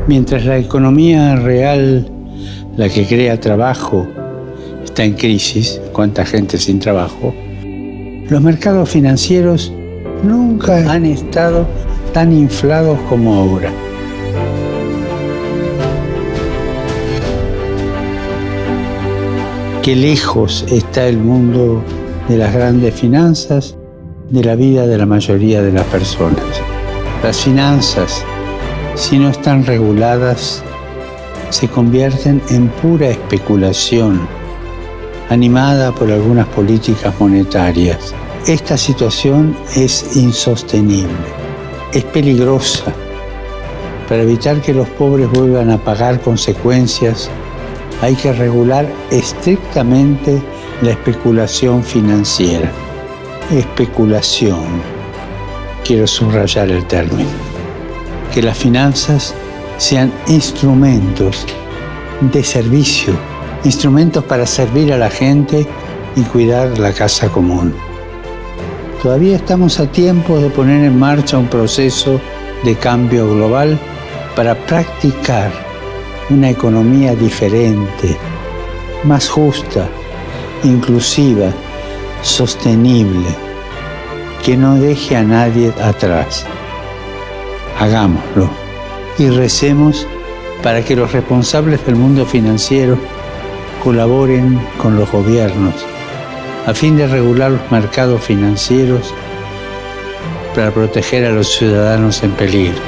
Mientras la economía real, la que crea trabajo, está en crisis, cuánta gente sin trabajo, los mercados financieros nunca han estado tan inflados como ahora. Qué lejos está el mundo de las grandes finanzas de la vida de la mayoría de las personas. Las finanzas, si no están reguladas, se convierten en pura especulación, animada por algunas políticas monetarias. Esta situación es insostenible, es peligrosa. Para evitar que los pobres vuelvan a pagar consecuencias, hay que regular estrictamente la especulación financiera. Especulación, quiero subrayar el término. Que las finanzas sean instrumentos de servicio, instrumentos para servir a la gente y cuidar la casa común. Todavía estamos a tiempo de poner en marcha un proceso de cambio global para practicar una economía diferente, más justa, inclusiva, sostenible, que no deje a nadie atrás. Hagámoslo y recemos para que los responsables del mundo financiero colaboren con los gobiernos a fin de regular los mercados financieros para proteger a los ciudadanos en peligro.